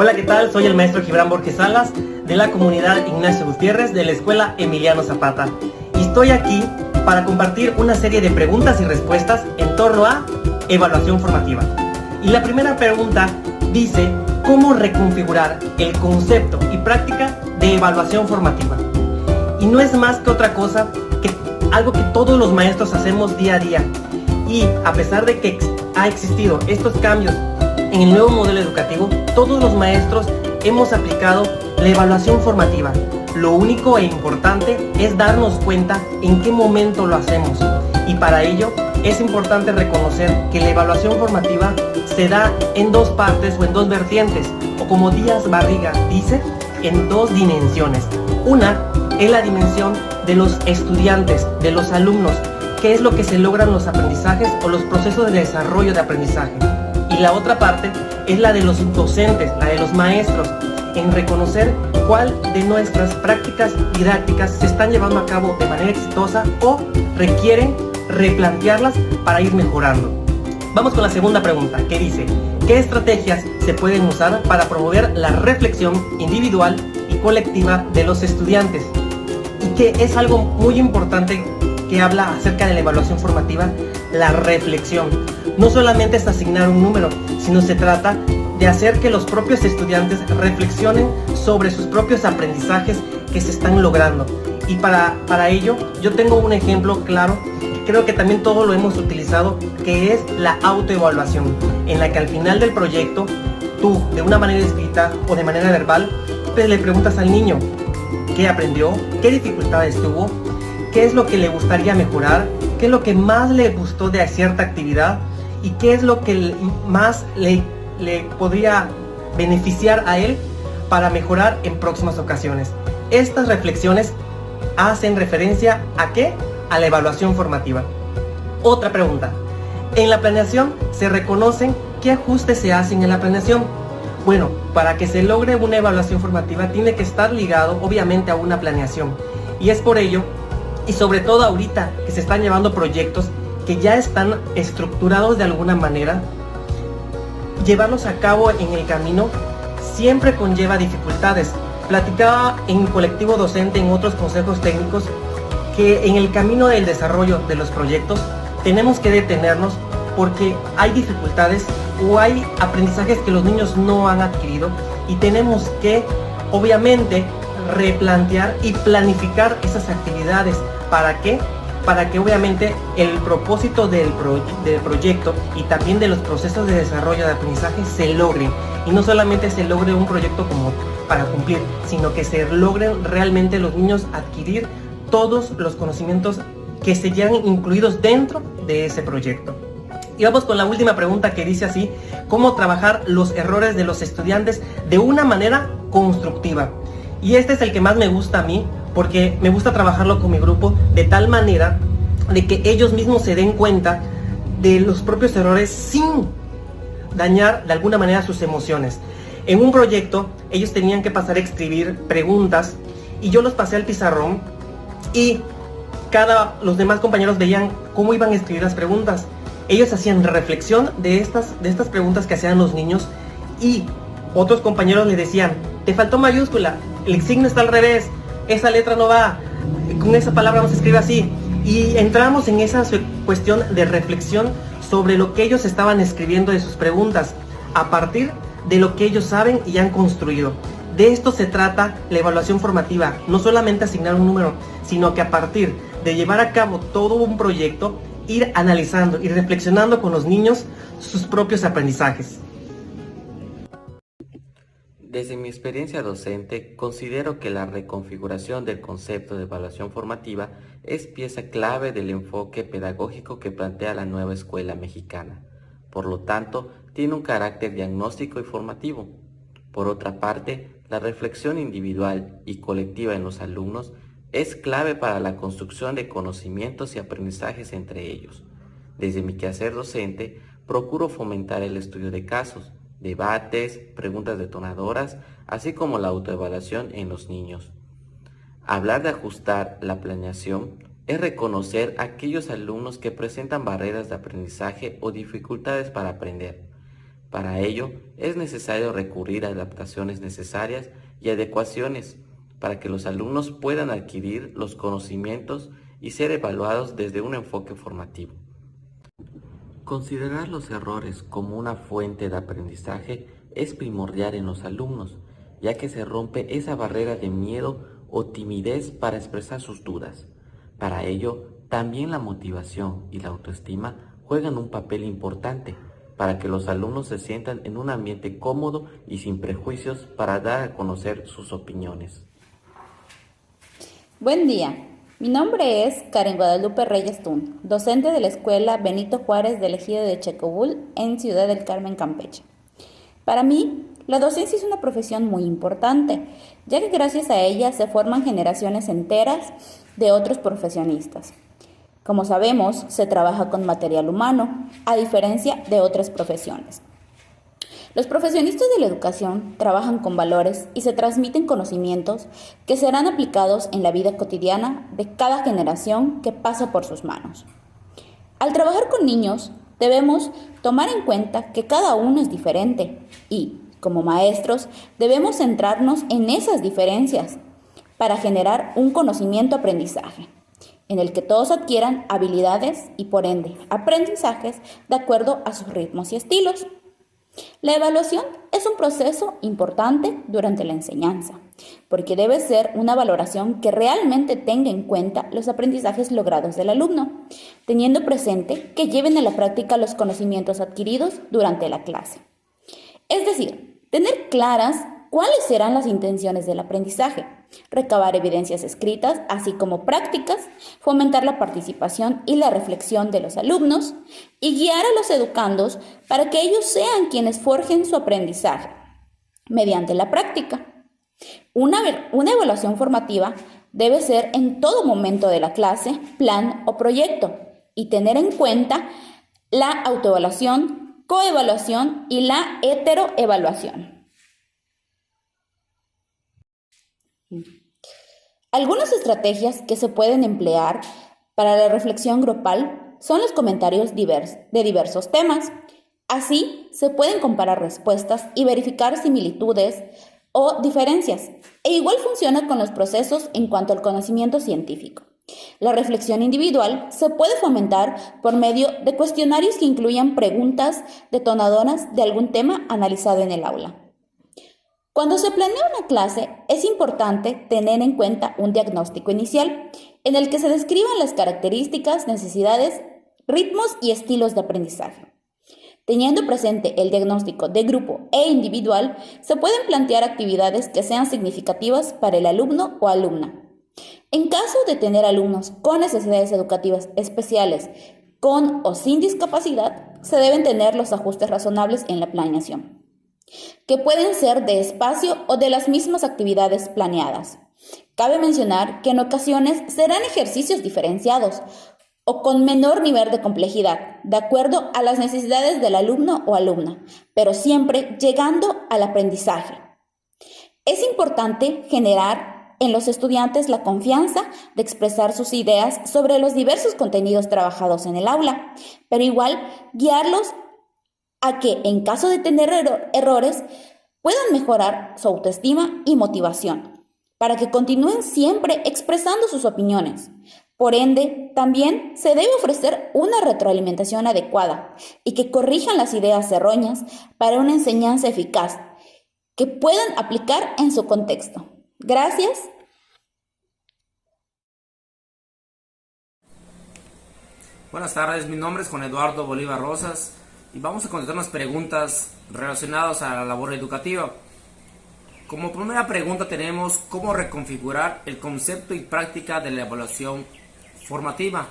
Hola, ¿qué tal? Soy el maestro Gibran Borges Salas de la comunidad Ignacio Gutiérrez de la Escuela Emiliano Zapata. Y estoy aquí para compartir una serie de preguntas y respuestas en torno a evaluación formativa. Y la primera pregunta dice, ¿cómo reconfigurar el concepto y práctica de evaluación formativa? Y no es más que otra cosa que algo que todos los maestros hacemos día a día. Y a pesar de que ha existido estos cambios en el nuevo modelo educativo, todos los maestros hemos aplicado la evaluación formativa. Lo único e importante es darnos cuenta en qué momento lo hacemos. Y para ello es importante reconocer que la evaluación formativa se da en dos partes o en dos vertientes, o como Díaz Barriga dice, en dos dimensiones. Una es la dimensión de los estudiantes, de los alumnos, qué es lo que se logran los aprendizajes o los procesos de desarrollo de aprendizaje. Y la otra parte es la de los docentes, la de los maestros, en reconocer cuál de nuestras prácticas didácticas se están llevando a cabo de manera exitosa o requieren replantearlas para ir mejorando. Vamos con la segunda pregunta, que dice, ¿qué estrategias se pueden usar para promover la reflexión individual y colectiva de los estudiantes? Y que es algo muy importante que habla acerca de la evaluación formativa, la reflexión. No solamente es asignar un número, sino se trata de hacer que los propios estudiantes reflexionen sobre sus propios aprendizajes que se están logrando. Y para ello, yo tengo un ejemplo claro, que creo que también todos lo hemos utilizado, que es la autoevaluación, en la que al final del proyecto, tú, de una manera escrita o de manera verbal, pues le preguntas al niño qué aprendió, qué dificultades tuvo, qué es lo que le gustaría mejorar, qué es lo que más le gustó de cierta actividad y qué es lo que más le podría beneficiar a él para mejorar en próximas ocasiones. Estas reflexiones hacen referencia ¿a qué? A la evaluación formativa. Otra pregunta. En la planeación se reconocen qué ajustes se hacen en la planeación. Bueno, para que se logre una evaluación formativa tiene que estar ligado obviamente a una planeación. Y es por ello, y sobre todo ahorita que se están llevando proyectos que ya están estructurados de alguna manera, llevarlos a cabo en el camino siempre conlleva dificultades. Platicaba en colectivo docente, en otros consejos técnicos, que en el camino del desarrollo de los proyectos tenemos que detenernos porque hay dificultades o hay aprendizajes que los niños no han adquirido y tenemos que obviamente replantear y planificar esas actividades. ¿Para qué? Para que obviamente el propósito del proyecto y también de los procesos de desarrollo de aprendizaje se logren. Y no solamente se logre un proyecto como para cumplir, sino que se logren realmente los niños adquirir todos los conocimientos que se llevan incluidos dentro de ese proyecto. Y vamos con la última pregunta, que dice así, ¿cómo trabajar los errores de los estudiantes de una manera constructiva? Y este es el que más me gusta a mí, porque me gusta trabajarlo con mi grupo de tal manera de que ellos mismos se den cuenta de los propios errores sin dañar de alguna manera sus emociones. En un proyecto ellos tenían que pasar a escribir preguntas y yo los pasé al pizarrón y los demás compañeros veían cómo iban a escribir las preguntas. Ellos hacían reflexión de estas preguntas que hacían los niños y otros compañeros le decían, te faltó mayúscula, el signo está al revés, esa letra no va, con esa palabra vamos a escribir así. Y entramos en esa cuestión de reflexión sobre lo que ellos estaban escribiendo de sus preguntas, a partir de lo que ellos saben y han construido. De esto se trata la evaluación formativa, no solamente asignar un número, sino que a partir de llevar a cabo todo un proyecto, ir analizando y reflexionando con los niños sus propios aprendizajes. Desde mi experiencia docente, considero que la reconfiguración del concepto de evaluación formativa es pieza clave del enfoque pedagógico que plantea la nueva escuela mexicana. Por lo tanto, tiene un carácter diagnóstico y formativo. Por otra parte, la reflexión individual y colectiva en los alumnos es clave para la construcción de conocimientos y aprendizajes entre ellos. Desde mi quehacer docente, procuro fomentar el estudio de casos, debates, preguntas detonadoras, así como la autoevaluación en los niños. Hablar de ajustar la planeación es reconocer a aquellos alumnos que presentan barreras de aprendizaje o dificultades para aprender. Para ello, es necesario recurrir a adaptaciones necesarias y adecuaciones para que los alumnos puedan adquirir los conocimientos y ser evaluados desde un enfoque formativo. Considerar los errores como una fuente de aprendizaje es primordial en los alumnos, ya que se rompe esa barrera de miedo o timidez para expresar sus dudas. Para ello, también la motivación y la autoestima juegan un papel importante para que los alumnos se sientan en un ambiente cómodo y sin prejuicios para dar a conocer sus opiniones. Buen día, mi nombre es Karen Guadalupe Reyes Tun, docente de la Escuela Benito Juárez del Ejido de Checobul en Ciudad del Carmen, Campeche. Para mí, la docencia es una profesión muy importante, ya que gracias a ella se forman generaciones enteras de otros profesionistas. Como sabemos, se trabaja con material humano, a diferencia de otras profesiones. Los profesionistas de la educación trabajan con valores y se transmiten conocimientos que serán aplicados en la vida cotidiana de cada generación que pasa por sus manos. Al trabajar con niños, debemos tomar en cuenta que cada uno es diferente y, como maestros, debemos centrarnos en esas diferencias para generar un conocimiento-aprendizaje, en el que todos adquieran habilidades y, por ende, aprendizajes de acuerdo a sus ritmos y estilos. La evaluación es un proceso importante durante la enseñanza, porque debe ser una valoración que realmente tenga en cuenta los aprendizajes logrados del alumno, teniendo presente que lleven a la práctica los conocimientos adquiridos durante la clase. Es decir, tener claras cuáles serán las intenciones del aprendizaje, recabar evidencias escritas, así como prácticas, fomentar la participación y la reflexión de los alumnos y guiar a los educandos para que ellos sean quienes forjen su aprendizaje mediante la práctica. Una evaluación formativa debe ser en todo momento de la clase, plan o proyecto y tener en cuenta la autoevaluación, coevaluación y la heteroevaluación. Algunas estrategias que se pueden emplear para la reflexión grupal son los comentarios de diversos temas. Así, se pueden comparar respuestas y verificar similitudes o diferencias. E igual funciona con los procesos en cuanto al conocimiento científico. La reflexión individual se puede fomentar por medio de cuestionarios que incluyan preguntas detonadoras de algún tema analizado en el aula. Cuando se planea una clase, es importante tener en cuenta un diagnóstico inicial, en el que se describan las características, necesidades, ritmos y estilos de aprendizaje. Teniendo presente el diagnóstico de grupo e individual, se pueden plantear actividades que sean significativas para el alumno o alumna. En caso de tener alumnos con necesidades educativas especiales, con o sin discapacidad, se deben tener los ajustes razonables en la planeación, que pueden ser de espacio o de las mismas actividades planeadas. Cabe mencionar que en ocasiones serán ejercicios diferenciados o con menor nivel de complejidad, de acuerdo a las necesidades del alumno o alumna, pero siempre llegando al aprendizaje. Es importante generar en los estudiantes la confianza de expresar sus ideas sobre los diversos contenidos trabajados en el aula, pero igual guiarlos a que, en caso de tener errores, puedan mejorar su autoestima y motivación, para que continúen siempre expresando sus opiniones. Por ende, también se debe ofrecer una retroalimentación adecuada y que corrijan las ideas erróneas para una enseñanza eficaz que puedan aplicar en su contexto. Gracias. Buenas tardes, mi nombre es Juan Eduardo Bolívar Rosas y vamos a contestar unas preguntas relacionadas a la labor educativa. Como primera pregunta tenemos cómo reconfigurar el concepto y práctica de la evaluación formativa.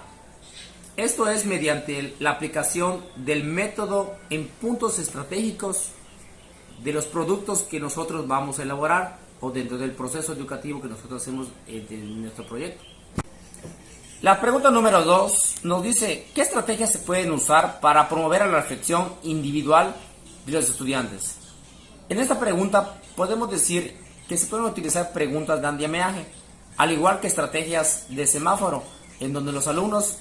Esto es mediante la aplicación del método en puntos estratégicos de los productos que nosotros vamos a elaborar o dentro del proceso educativo que nosotros hacemos en nuestro proyecto. La pregunta número 2 nos dice ¿qué estrategias se pueden usar para promover la reflexión individual de los estudiantes? En esta pregunta podemos decir que se pueden utilizar preguntas de andamiaje, al igual que estrategias de semáforo, en donde los alumnos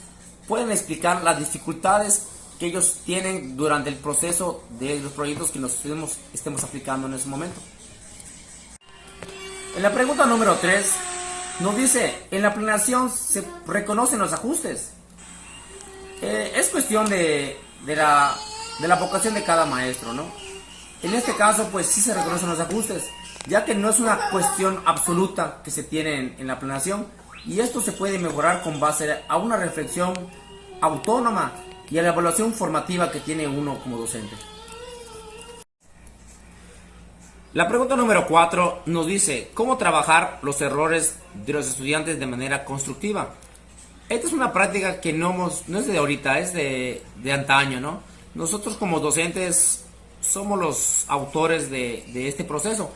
pueden explicar las dificultades que ellos tienen durante el proceso de los proyectos que nos estemos aplicando en ese momento. En la pregunta número 3 nos dice, en la planeación se reconocen los ajustes. Es cuestión de la vocación de cada maestro, ¿no? En este caso, pues sí se reconocen los ajustes, ya que no es una cuestión absoluta que se tiene en la planeación, y esto se puede mejorar con base a una reflexión autónoma y a la evaluación formativa que tiene uno como docente. La pregunta número 4 nos dice, ¿cómo trabajar los errores de los estudiantes de manera constructiva? Esta es una práctica que no es de ahorita, es de antaño, ¿no? Nosotros como docentes somos los autores de este proceso.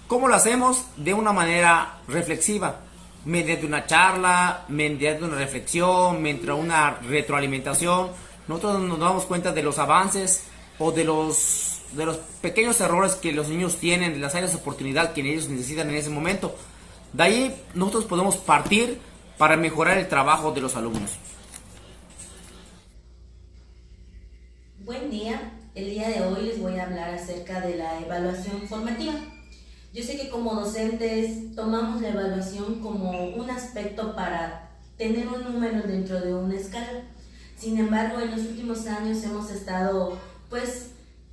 ¿Cómo lo hacemos? De una manera reflexiva, mediante una charla, mediante una reflexión, mediante una retroalimentación. Nosotros nos damos cuenta de los avances o de los pequeños errores que los niños tienen, de las áreas de oportunidad que ellos necesitan en ese momento. De ahí nosotros podemos partir para mejorar el trabajo de los alumnos. Buen día, el día de hoy les voy a hablar acerca de la evaluación formativa. Yo sé que como docentes tomamos la evaluación como un aspecto para tener un número dentro de una escala. Sin embargo, en los últimos años hemos estado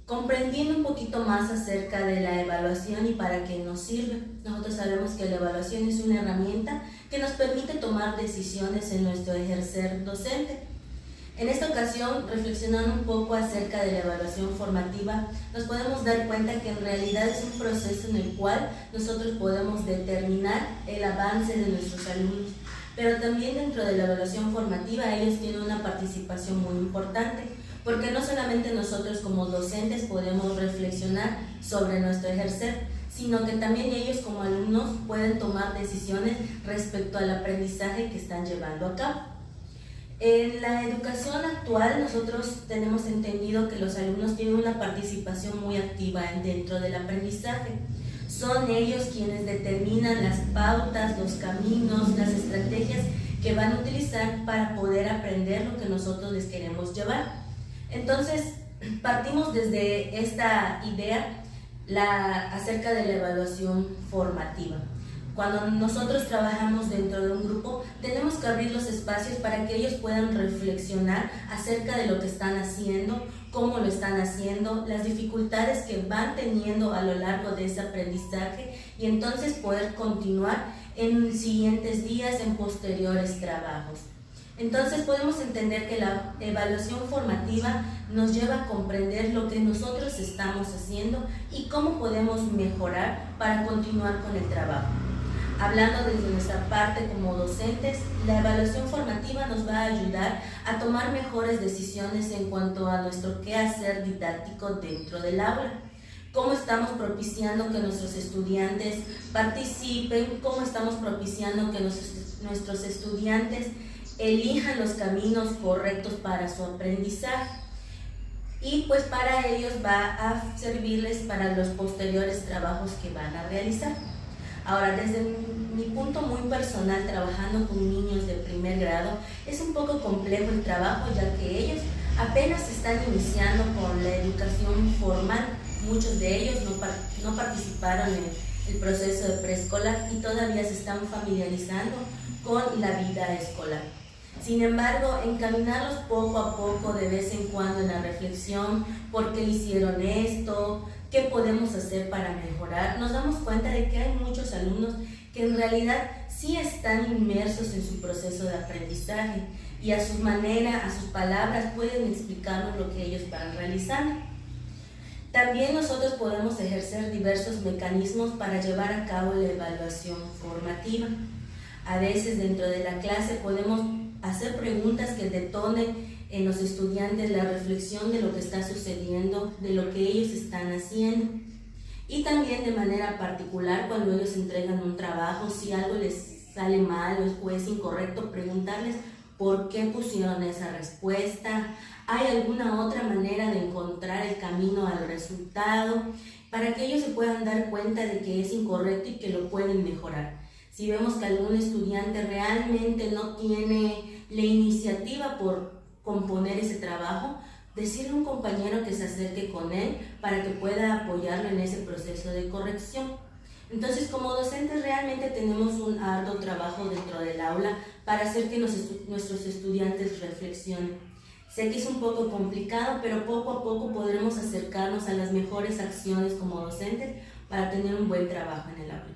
comprendiendo un poquito más acerca de la evaluación y para qué nos sirve. Nosotros sabemos que la evaluación es una herramienta que nos permite tomar decisiones en nuestro ejercer docente. En esta ocasión, reflexionando un poco acerca de la evaluación formativa, nos podemos dar cuenta que en realidad es un proceso en el cual nosotros podemos determinar el avance de nuestros alumnos. Pero también dentro de la evaluación formativa ellos tienen una participación muy importante, porque no solamente nosotros como docentes podemos reflexionar sobre nuestro ejercer, sino que también ellos como alumnos pueden tomar decisiones respecto al aprendizaje que están llevando a cabo. En la educación actual nosotros tenemos entendido que los alumnos tienen una participación muy activa dentro del aprendizaje. Son ellos quienes determinan las pautas, los caminos, las estrategias que van a utilizar para poder aprender lo que nosotros les queremos llevar. Entonces, partimos desde esta idea acerca de la evaluación formativa. Cuando nosotros trabajamos dentro de un grupo, tenemos que abrir los espacios para que ellos puedan reflexionar acerca de lo que están haciendo, cómo lo están haciendo, las dificultades que van teniendo a lo largo de ese aprendizaje y entonces poder continuar en siguientes días, en posteriores trabajos. Entonces podemos entender que la evaluación formativa nos lleva a comprender lo que nosotros estamos haciendo y cómo podemos mejorar para continuar con el trabajo. Hablando desde nuestra parte como docentes, la evaluación formativa nos va a ayudar a tomar mejores decisiones en cuanto a nuestro quehacer didáctico dentro del aula. Cómo estamos propiciando que nuestros estudiantes participen, cómo estamos propiciando que nuestros estudiantes elijan los caminos correctos para su aprendizaje. Y pues para ellos va a servirles para los posteriores trabajos que van a realizar. Ahora, desde mi punto muy personal, trabajando con niños de primer grado, es un poco complejo el trabajo, ya que ellos apenas están iniciando con la educación formal. Muchos de ellos no participaron en el proceso de preescolar y todavía se están familiarizando con la vida escolar. Sin embargo, encaminarlos poco a poco, de vez en cuando en la reflexión, ¿por qué hicieron esto? ¿Qué podemos hacer para mejorar? Nos damos cuenta de que hay muchos alumnos que en realidad sí están inmersos en su proceso de aprendizaje y a su manera, a sus palabras, pueden explicarnos lo que ellos van realizando. También nosotros podemos ejercer diversos mecanismos para llevar a cabo la evaluación formativa. A veces dentro de la clase podemos hacer preguntas que detonen en los estudiantes la reflexión de lo que está sucediendo, de lo que ellos están haciendo. Y también de manera particular, cuando ellos entregan un trabajo, si algo les sale mal o es incorrecto, preguntarles por qué pusieron esa respuesta, hay alguna otra manera de encontrar el camino al resultado, para que ellos se puedan dar cuenta de que es incorrecto y que lo pueden mejorar. Si vemos que algún estudiante realmente no tiene la iniciativa por componer ese trabajo, decirle a un compañero que se acerque con él para que pueda apoyarlo en ese proceso de corrección. Entonces, como docentes realmente tenemos un arduo trabajo dentro del aula para hacer que nuestros estudiantes reflexionen. Sé que es un poco complicado, pero poco a poco podremos acercarnos a las mejores acciones como docentes para tener un buen trabajo en el aula.